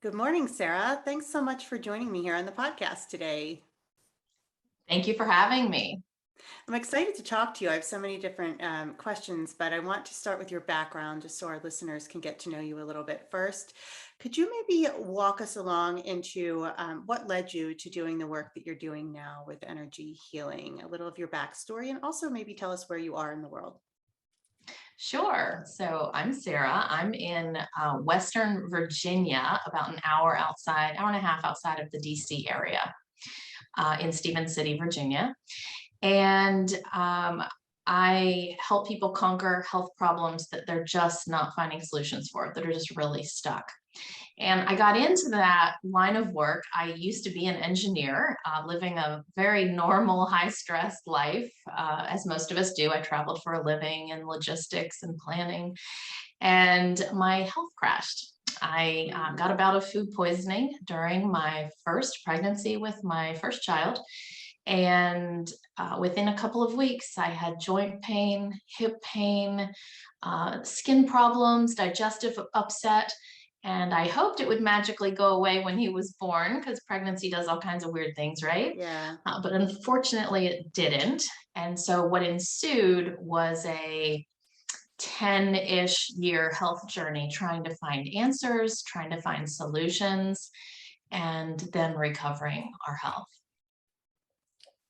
Good morning, Sarah. Thanks so much for joining me here on the podcast today. Thank you for having me. I'm excited to talk to you. I have so many different questions, but I want to start with your background just so our listeners can get to know you a little bit first. Could you maybe walk us along into what led you to doing the work that you're doing now with energy healing, a little of your backstory, and also maybe tell us where you are in the world? Sure. So I'm Sarah. I'm in Western Virginia, about an hour and a half outside of the DC area, in Stephen City, Virginia. And I help people conquer health problems that they're just not finding solutions for, that are just really stuck. And I got into that line of work. I used to be an engineer, living a very normal, high stress life, as most of us do. I traveled for a living in logistics and planning, and my health crashed. I got a bout of food poisoning during my first pregnancy with my first child. And within a couple of weeks, I had joint pain, hip pain, skin problems, digestive upset. And I hoped it would magically go away when he was born, because pregnancy does all kinds of weird things, right? Yeah. But unfortunately, it didn't. And so what ensued was a 10-ish year health journey, trying to find answers, trying to find solutions, and then recovering our health.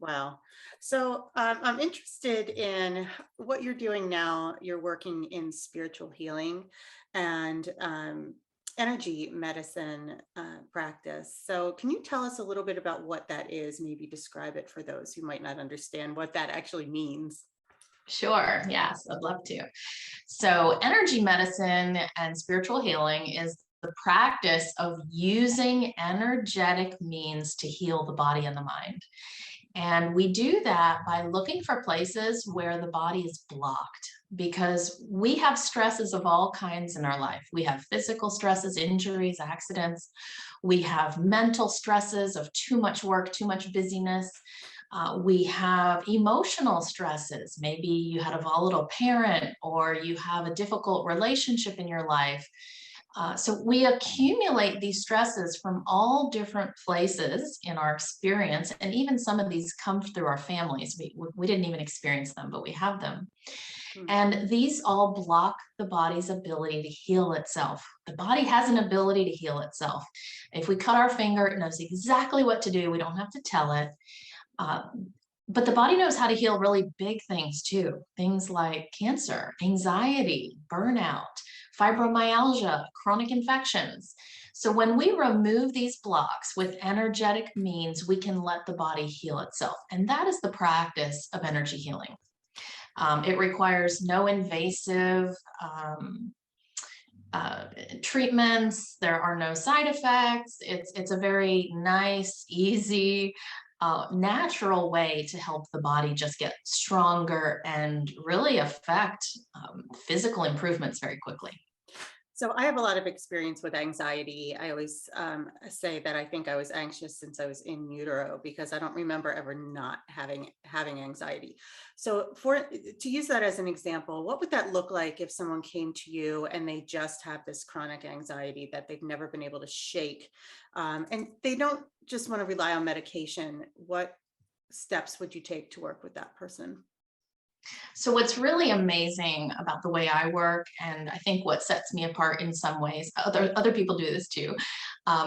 Wow. So I'm interested in what you're doing now. You're working in spiritual healing and energy medicine practice. So can you tell us a little bit about what that is? Maybe describe it for those who might not understand what that actually means. Sure. Yes, I'd love to. So, energy medicine and spiritual healing is the practice of using energetic means to heal the body and the mind. And we do that by looking for places where the body is blocked, because we have stresses of all kinds in our life. We have physical stresses, injuries, accidents. We have mental stresses of too much work, too much busyness. We have emotional stresses. Maybe you had a volatile parent, or you have a difficult relationship in your life. So we accumulate these stresses from all different places in our experience. And even some of these come through our families. We didn't even experience them, but we have them. Hmm. And these all block the body's ability to heal itself. The body has an ability to heal itself. If we cut our finger, it knows exactly what to do. We don't have to tell it. Uh, but the body knows how to heal really big things too. Things like cancer, anxiety, burnout, fibromyalgia, chronic infections. So when we remove these blocks with energetic means, we can let the body heal itself. And that is the practice of energy healing. It requires no invasive treatments. There are no side effects. It's a very nice, easy, natural way to help the body just get stronger and really affect physical improvements very quickly. So I have a lot of experience with anxiety. I always say that I think I was anxious since I was in utero, because I don't remember ever not having anxiety. So to use that as an example, what would that look like if someone came to you and they just have this chronic anxiety that they've never been able to shake, and they don't just want to rely on medication? What steps would you take to work with that person? So what's really amazing about the way I work, and I think what sets me apart in some ways, other people do this too,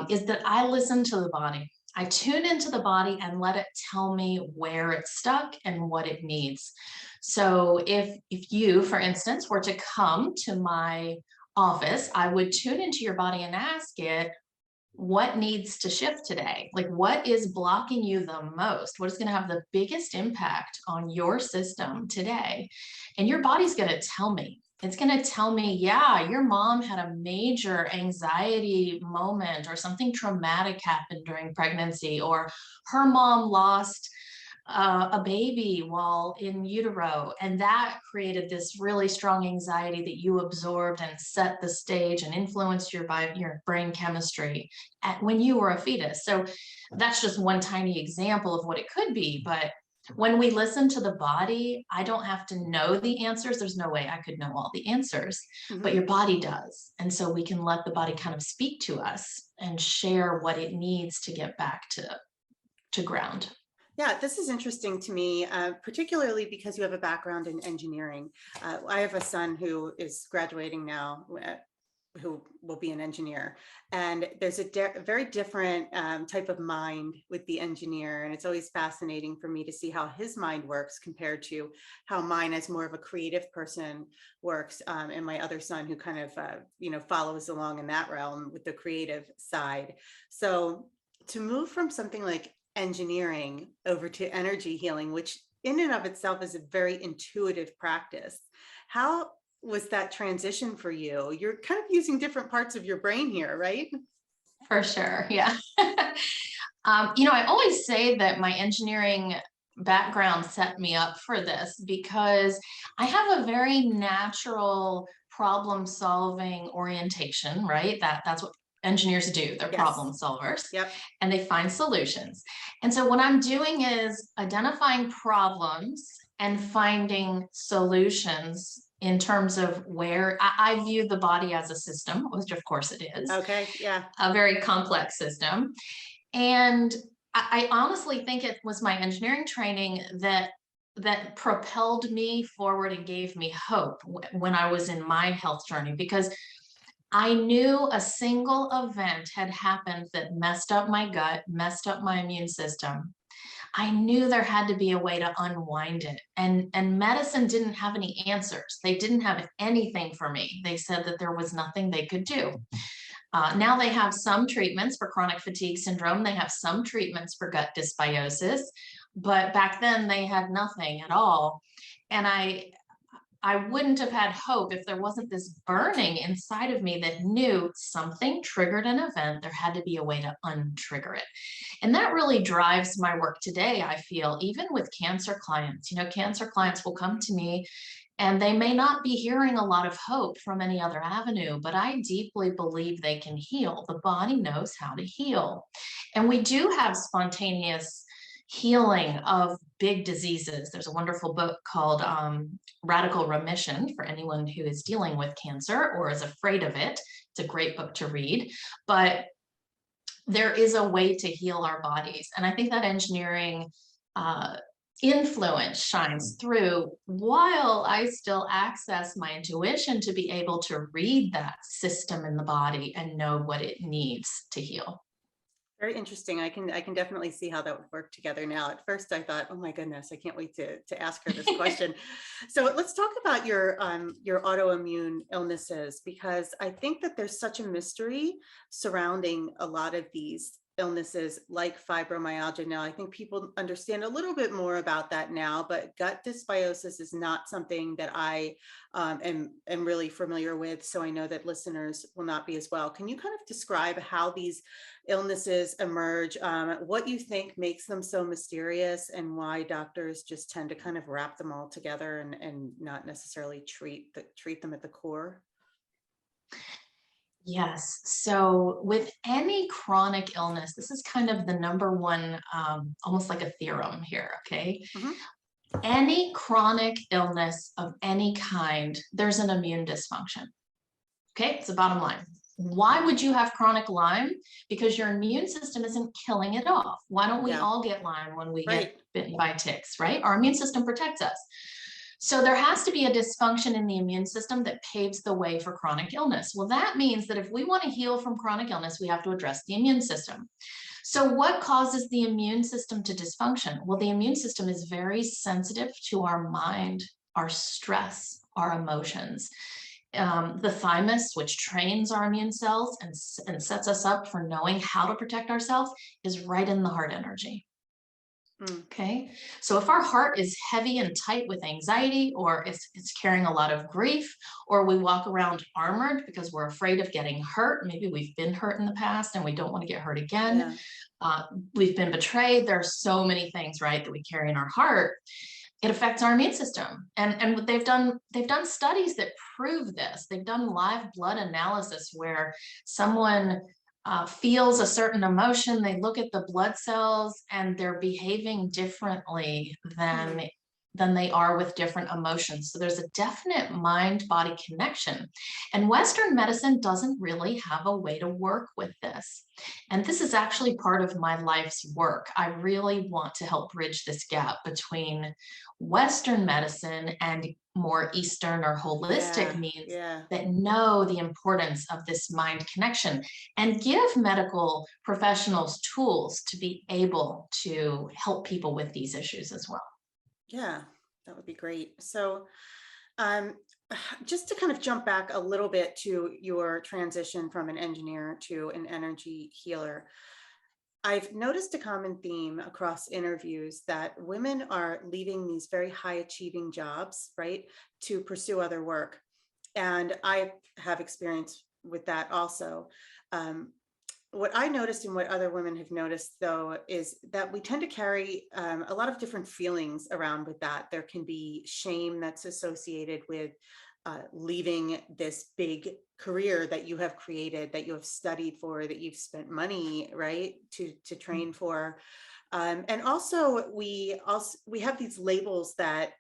is that I listen to the body. I tune into the body and let it tell me where it's stuck and what it needs. So if you, for instance, were to come to my office, I would tune into your body and ask it, what needs to shift today? Like, what is blocking you the most? What is going to have the biggest impact on your system today? And your body's going to tell me. It's going to tell me, yeah, your mom had a major anxiety moment, or something traumatic happened during pregnancy, or her mom lost a baby while in utero, and that created this really strong anxiety that you absorbed and set the stage and influenced your brain chemistry when you were a fetus. So that's just one tiny example of what it could be, but When we listen to the body, I don't have to know the answers. There's no way I could know all the answers, but Mhm. your body does. And so we can let the body kind of speak to us and share what it needs to get back to ground. Yeah, this is interesting to me, particularly because you have a background in engineering. I have a son who is graduating now, who will be an engineer. And there's a very different type of mind with the engineer. And it's always fascinating for me to see how his mind works compared to how mine, as more of a creative person, works. And my other son, who kind of, follows along in that realm with the creative side. So to move from something like engineering over to energy healing, which in and of itself is a very intuitive practice, how was that transition for you? You're kind of using different parts of your brain here, right? For sure. Yeah. I always say that my engineering background set me up for this because I have a very natural problem solving orientation, right? That's what engineers do. They're Yes. problem solvers Yep. and they find solutions. And so what I'm doing is identifying problems and finding solutions in terms of where I view the body as a system, which of course it is, Okay. Yeah. a very complex system. And I honestly think it was my engineering training that propelled me forward and gave me hope when I was in my health journey, because I knew a single event had happened that messed up my gut, messed up my immune system. I knew there had to be a way to unwind it. And medicine didn't have any answers. They didn't have anything for me. They said that there was nothing they could do. Now they have some treatments for chronic fatigue syndrome. They have some treatments for gut dysbiosis, but back then they had nothing at all. And I wouldn't have had hope if there wasn't this burning inside of me that knew something triggered an event. There had to be a way to untrigger it. And that really drives my work today, I feel, even with cancer clients. Cancer clients will come to me and they may not be hearing a lot of hope from any other avenue, but I deeply believe they can heal. The body knows how to heal. And we do have spontaneous healing of big diseases. There's a wonderful book called Radical Remission for anyone who is dealing with cancer or is afraid of it. It's a great book to read. But there is a way to heal our bodies. And I think that engineering influence shines through while I still access my intuition to be able to read that system in the body and know what it needs to heal. Very interesting. I can definitely see how that would work together now. At first I thought, oh my goodness, I can't wait to ask her this question. So let's talk about your autoimmune illnesses, because I think that there's such a mystery surrounding a lot of these illnesses like fibromyalgia now. I think people understand a little bit more about that now, but gut dysbiosis is not something that I am really familiar with. So I know that listeners will not be as well. Can you kind of describe how these illnesses emerge, what you think makes them so mysterious, and why doctors just tend to kind of wrap them all together and not necessarily treat them at the core? Yes. So with any chronic illness, this is kind of the number one, almost like a theorem here. Okay. Mhm. Any chronic illness of any kind, there's an immune dysfunction. Okay. It's the bottom line. Why would you have chronic Lyme? Because your immune system isn't killing it off. Why don't we Yeah. all get Lyme when we get Right. bitten by ticks, right? Our immune system protects us. So there has to be a dysfunction in the immune system that paves the way for chronic illness. Well, that means that if we want to heal from chronic illness, we have to address the immune system. So what causes the immune system to dysfunction? Well, the immune system is very sensitive to our mind, our stress, our emotions. The thymus, which trains our immune cells and sets us up for knowing how to protect ourselves, is right in the heart energy. Mm. Okay. So if our heart is heavy and tight with anxiety, or it's carrying a lot of grief, or we walk around armored because we're afraid of getting hurt, maybe we've been hurt in the past and we don't want to get hurt again. Yeah. We've been betrayed. There are so many things, right, that we carry in our heart. It affects our immune system. And they've done studies that prove this. They've done live blood analysis where someone feels a certain emotion, they look at the blood cells and they're behaving differently Hmm. than they are with different emotions. So there's a definite mind-body connection. And Western medicine doesn't really have a way to work with this. And this is actually part of my life's work. I really want to help bridge this gap between Western medicine and more Eastern or holistic Yeah, means yeah. that know the importance of this mind connection and give medical professionals tools to be able to help people with these issues as well. Yeah, that would be great. So, um, just to kind of jump back a little bit to your transition from an engineer to an energy healer, I've noticed a common theme across interviews that women are leaving these very high achieving jobs, right, to pursue other work. And I have experience with that also. Um, what I noticed and what other women have noticed, though, is that we tend to carry a lot of different feelings around with that. There can be shame that's associated with leaving this big career that you have created, that you have studied for, that you've spent money, right, to train for. And also we have these labels that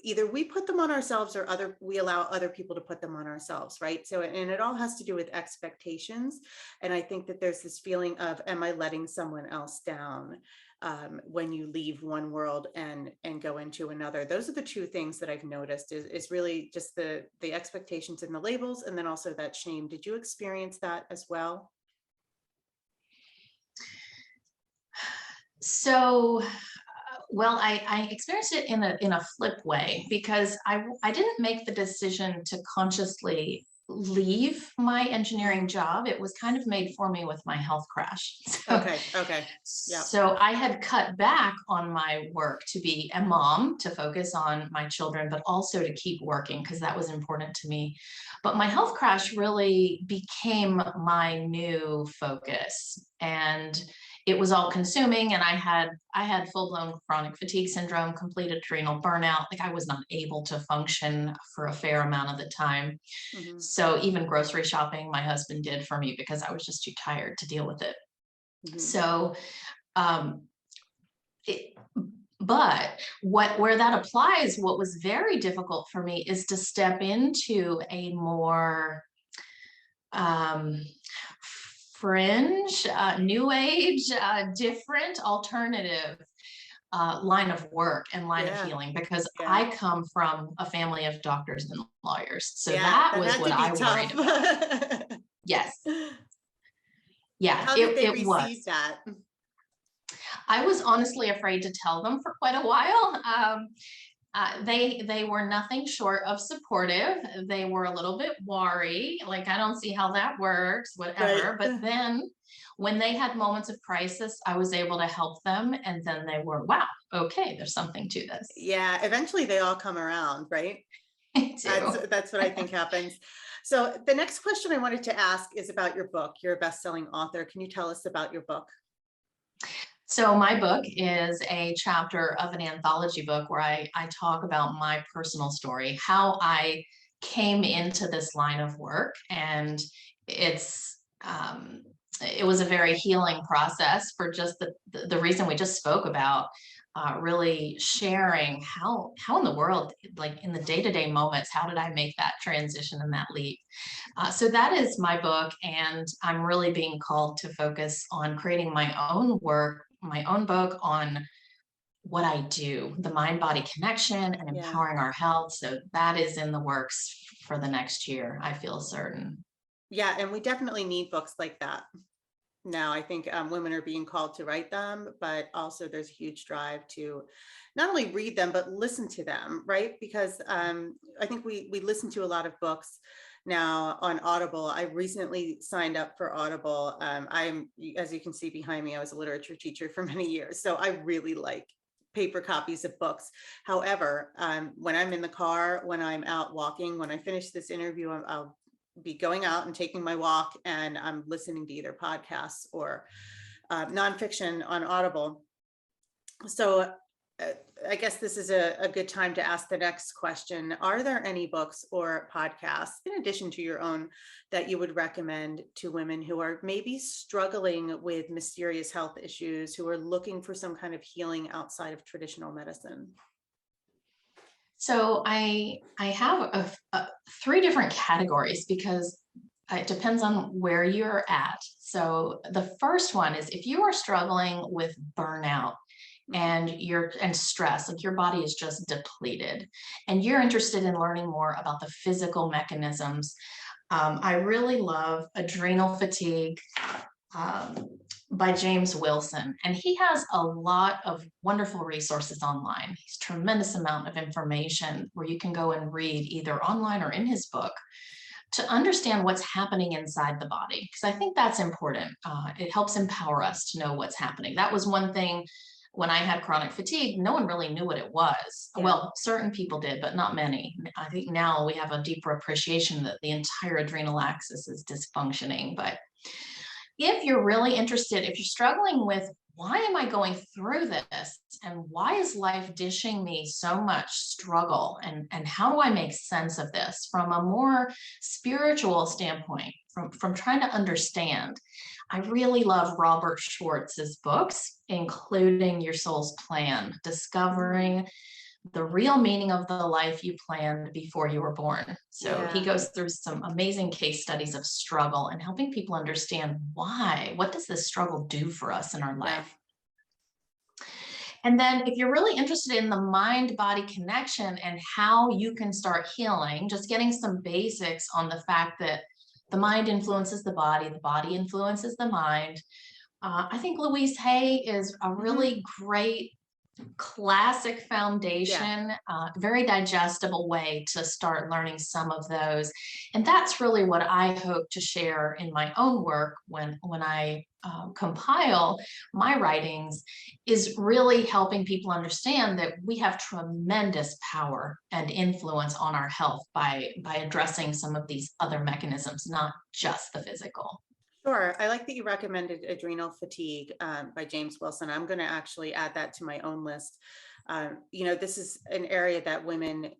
either we put them on ourselves or we allow other people to put them on ourselves, right? So, and it all has to do with expectations. And I think that there's this feeling of, am I letting someone else down when you leave one world and go into another? Those are the two things that I've noticed is really just the expectations and the labels, and then also that shame. Did you experience that as well? So, well, I experienced it in a flip way because I didn't make the decision to consciously leave my engineering Mm. job. It was kind of made for me with my health crash. So, Okay. Okay. Yeah. so I had cut back on my work to be a mom, to focus on my children, but also to keep working because that was important to me. But my health crash really became my new focus. And it was all consuming, and I had full-blown chronic fatigue syndrome, complete adrenal burnout. Like, I was not able to function for a fair amount of the time. Hmm. So even grocery shopping my husband did for me because I was just too tired to deal with it. Hmm. So um it, but where that applies, what was very difficult for me is to step into a more um fringe, new age, different alternative line of work and line of Yeah. healing, because Yeah. I come from a family of doctors and lawyers. So Yeah. that That was had what to be I tough. worried about. Yes. Yeah, How did it, they it receive was. that? I was honestly afraid to tell them for quite a while. They were nothing short of supportive. They were a little bit worried, like, I don't see how that works, Right. whatever. But then when they had moments of crisis, I was able to help them. And then they were, wow, okay, there's something to this. Yeah. Eventually they all come around, right? Me That's too. that's what I think happens. So the next question I wanted to ask is about your book. You're a best-selling author. Can you tell us about your book? So my book is a chapter of an anthology book where I talk about my personal story, how I came into this line of work. And it's it was a very healing process for just the reason we just spoke about, really sharing how in the world, like in the day-to-day moments, how did I make that transition and that leap. So that is my book, and I'm really being called to focus on creating my own work, my own book on what I do, the mind body connection and Yeah. empowering our health. So that is in the works for the next year, I feel certain. Yeah. And we definitely need books like that. Now, I think women are being called to write them, but also there's a huge drive to not only read them, but listen to them, right? Because I think we listen to a lot of books now on Audible. I recently signed up for Audible. As you can see behind me, I was a literature teacher for many years. So I really like paper copies of books. However, when I'm in the car, when I'm out walking, when I finish this interview, I'll be going out and taking my walk, and I'm listening to either podcasts or nonfiction on Audible. So uh, I guess this is a good time to ask the next question. Are there any books or podcasts, in addition to your own, that you would recommend to women who are maybe struggling with mysterious health issues, who are looking for some kind of healing outside of traditional medicine? So I have three different categories because it depends on where you're at. So the first one is if you are struggling with burnout and stress, like your body is just depleted, and you're interested in learning more about the physical mechanisms. I really love Adrenal Fatigue um, by James Wilson, and he has a lot of wonderful resources online. He's tremendous amount of information where you can go and read either online or in his book to understand what's happening inside the body, because I think that's important. It helps empower us to know what's happening. That was one thing when I had chronic fatigue, no one really knew what it was. Yeah. Well, certain people did, but not many. I think now we have a deeper appreciation that the entire adrenal axis is dysfunctioning. But if you're really interested, if you're struggling with why am I going through this and why is life dishing me so much struggle, and how do I make sense of this from a more spiritual standpoint, from trying to understand, I really love Robert Schwartz's books, including Your Soul's Plan, discovering the real meaning of the life you planned before you were born. So he Yeah. goes through some amazing case studies of struggle and helping people understand why, what does this struggle do for us in our Yeah. life? And then if you're really interested in the mind body connection and how you can start healing, just getting some basics on the fact that the mind influences the body influences the mind. I think Louise Hay is a really great classic Yeah. foundation, very digestible way to start learning some of those. And that's really what I hope to share in my own work when I compile my writings, is really helping people understand that we have tremendous power and influence on our health by addressing some of these other mechanisms, not just the physical. Sure. I like that you recommended Adrenal Fatigue by James Wilson. I'm going to actually add that to my own list. This is an area that women,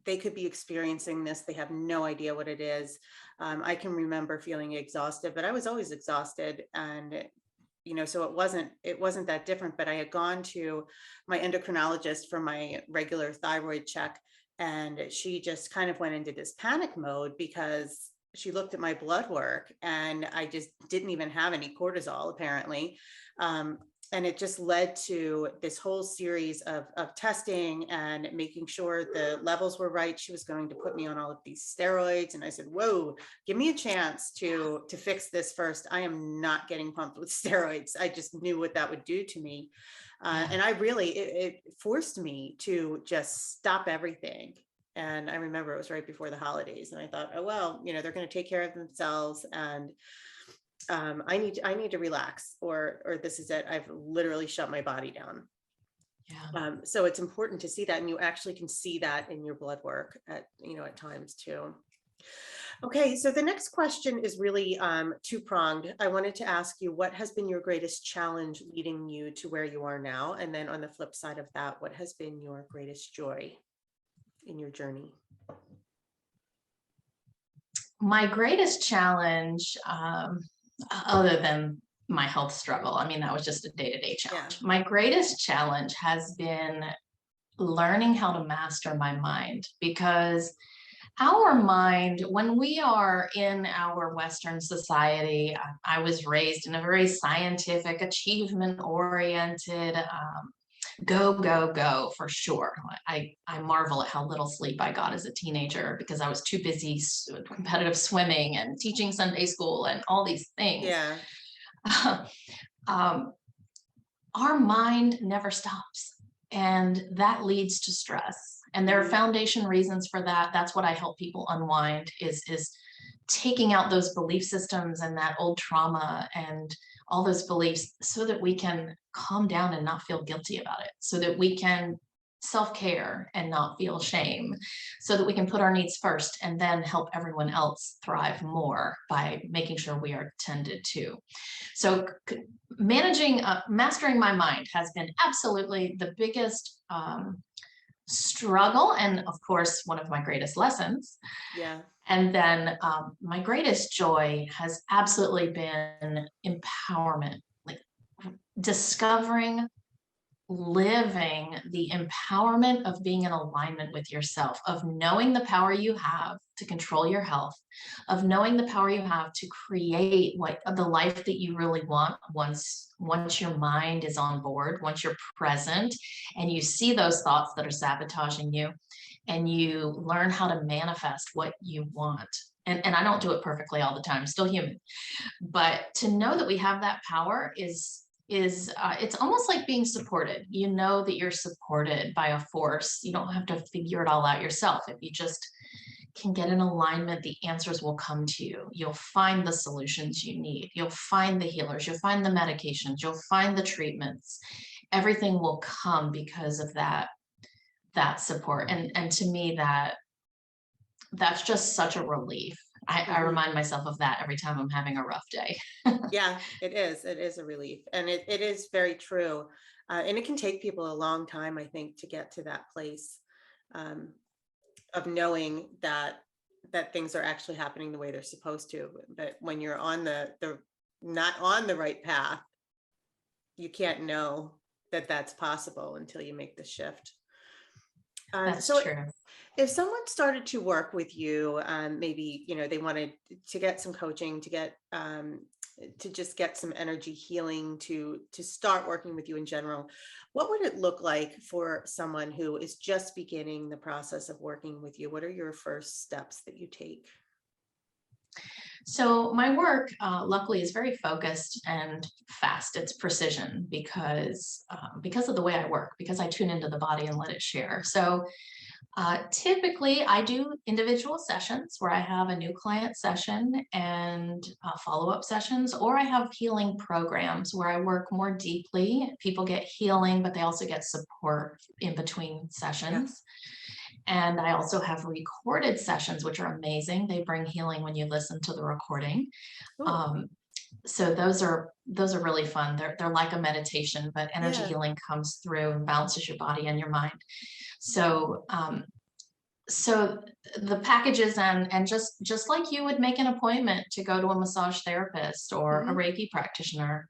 they could be experiencing this. They have no idea what it is. I can remember feeling exhausted, but I was always exhausted. And so it wasn't that different, but I had gone to my endocrinologist for my regular thyroid check, and she just kind of went into this panic mode because she looked at my blood work and I just didn't even have any cortisol apparently. And it just led to this whole series of testing and making sure the levels were right. She was going to put me on all of these steroids. And I said, whoa, give me a chance to fix this first. I am not getting pumped with steroids. I just knew what that would do to me. And it forced me to just stop everything. And I remember it was right before the holidays, and I thought, oh, well, they're going to take care of themselves, and I need to relax, or this is it. I've literally shut my body down. Yeah. So it's important to see that, and you actually can see that in your blood work at times too. Okay, so the next question is really two-pronged. I wanted to ask you, what has been your greatest challenge leading you to where you are now? And then on the flip side of that, what has been your greatest joy in your journey? My greatest challenge, other than my health struggle, I mean, that was just a day-to-day challenge. Yeah. My greatest challenge has been learning how to master my mind, because our mind, when we are in our Western society, I was raised in a very scientific, achievement oriented, go, go, go for sure. I marvel at how little sleep I got as a teenager because I was too busy competitive swimming and teaching Sunday school and all these things. Yeah. um, our mind never stops, and that leads to stress. And there are foundation reasons for that. That's what I help people unwind, is taking out those belief systems and that old trauma and all those beliefs, so that we can calm down and not feel guilty about it, so that we can self-care and not feel shame, so that we can put our needs first and then help everyone else thrive more by making sure we are tended to. So mastering my mind has been absolutely the biggest struggle, and of course, one of my greatest lessons. Yeah. And then my greatest joy has absolutely been empowerment, like discovering, living the empowerment of being in alignment with yourself, of knowing the power you have to control your health, of knowing the power you have to create what the life that you really want once your mind is on board, once you're present and you see those thoughts that are sabotaging you, and you learn how to manifest what you want. And I don't do it perfectly all the time, I'm still human, but to know that we have that power is it's almost like being supported. You know that you're supported by a force. You don't have to figure it all out yourself. If you just can get in alignment, the answers will come to you. You'll find the solutions you need. You'll find the healers. You'll find the medications. You'll find the treatments. Everything will come because of that support. And to me, that's just such a relief. I Mhm. remind myself of that every time I'm having a rough day. Yeah, it is. It is a relief. And it is very true. And it can take people a long time, I think, to get to that place, um, of knowing that things are actually happening the way they're supposed to. But when you're on the not on the right path, you can't know that that's possible until you make the shift. That's So true. if someone started to work with you, maybe, they wanted to get some coaching, to just get some energy healing, to start working with you in general, what would it look like for someone who is just beginning the process of working with you? What are your first steps that you take? So my work, luckily, is very focused and fast. It's precision because of the way I work, because I tune into the body and let it share. So typically, I do individual sessions where I have a new client session and follow-up sessions, or I have healing programs where I work more deeply. People get healing, but they also get support in between Yeah. sessions. And I also have recorded sessions, which are amazing. They bring healing when you listen to the recording. Oh, Um, so those are really fun. They're like a meditation, but energy yeah. healing comes through and balances your body and your mind. So so the packages, and just like you would make an appointment to go to a massage therapist or a Hmm. Reiki practitioner,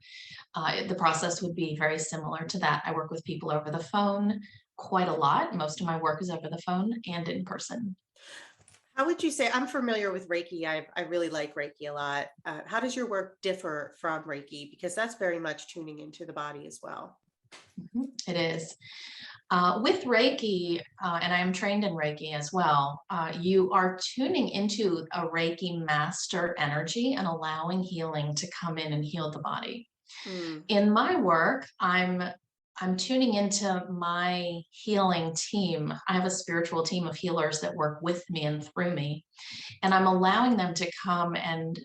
the process would be very similar to that. I work with people over the phone quite a lot. Most of my work is over the phone and in person. How would you say, I'm familiar with Reiki. I really like Reiki a lot. How does your work differ from Reiki? Because that's very much tuning into the body as well. Mhm, it is. With Reiki, and I am trained in Reiki as well, you are tuning into a Reiki master energy and allowing healing to come in and heal the body. Mm, In my work, I'm tuning into my healing team. I have a spiritual team of healers that work with me and through me, and I'm allowing them to come, and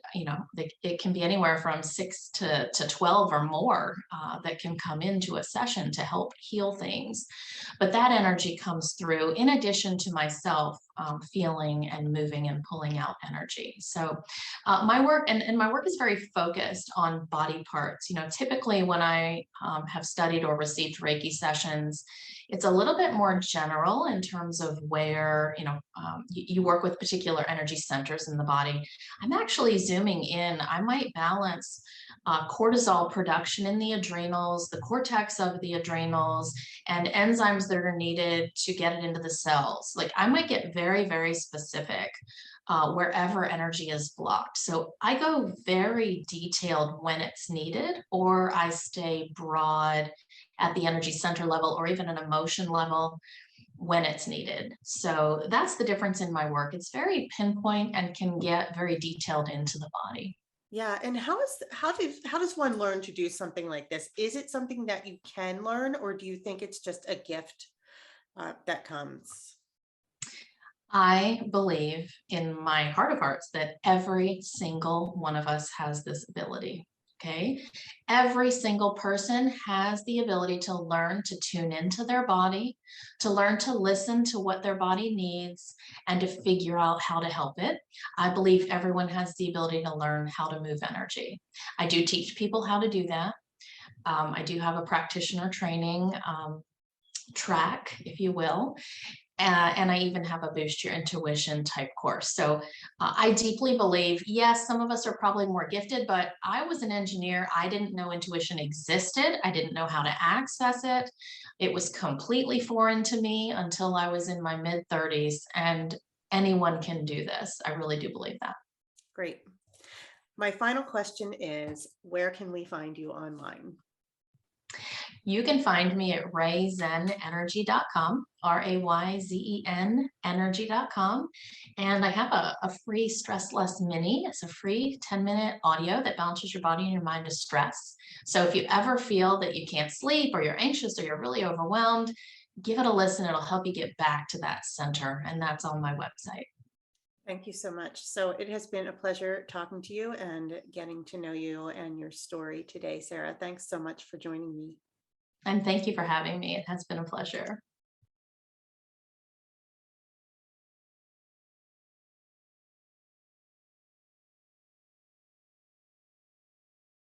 it can be anywhere from 6 to 12 or more that can come into a session to help heal things. But that energy comes through in addition to myself feeling and moving and pulling out energy. So my work, and my work is very focused on body parts. Typically when I have studied or received Reiki sessions, it's a little bit more general in terms of where you work with particular energy centers in the body. I'm actually zooming in. I might balance cortisol production in the adrenals, the cortex of the adrenals, and enzymes that are needed to get it into the cells. Like I might get very, very specific wherever energy is blocked. So I go very detailed when it's needed, or I stay broad at the energy center level or even an emotion level when it's needed. So that's the difference in my work. It's very pinpoint and can get very detailed into the body. yeah. And how does one learn to do something like this? Is it something that you can learn, or do you think it's just a gift that comes? I believe in my heart of hearts that every single one of us has this ability. Okay. Every single person has the ability to learn to tune into their body, to learn to listen to what their body needs, and to figure out how to help it. I believe everyone has the ability to learn how to move energy. I do teach people how to do that. I do have a practitioner training track, if you will. And I even have a boost your intuition type course. So I deeply believe, yes, some of us are probably more gifted, but I was an engineer. I didn't know intuition existed. I didn't know how to access it. It was completely foreign to me until I was in my mid 30s. And anyone can do this. I really do believe that. Great. My final question is, where can we find you online? You can find me at rayzenenergy.com, RayZen energy.com. And I have a free Stress Less mini. It's a free 10-minute audio that balances your body and your mind to stress. So if you ever feel that you can't sleep or you're anxious or you're really overwhelmed, give it a listen. It'll help you get back to that center. And that's on my website. Thank you so much. So it has been a pleasure talking to you and getting to know you and your story today, Sarah. Thanks so much for joining me. And thank you for having me. It has been a pleasure.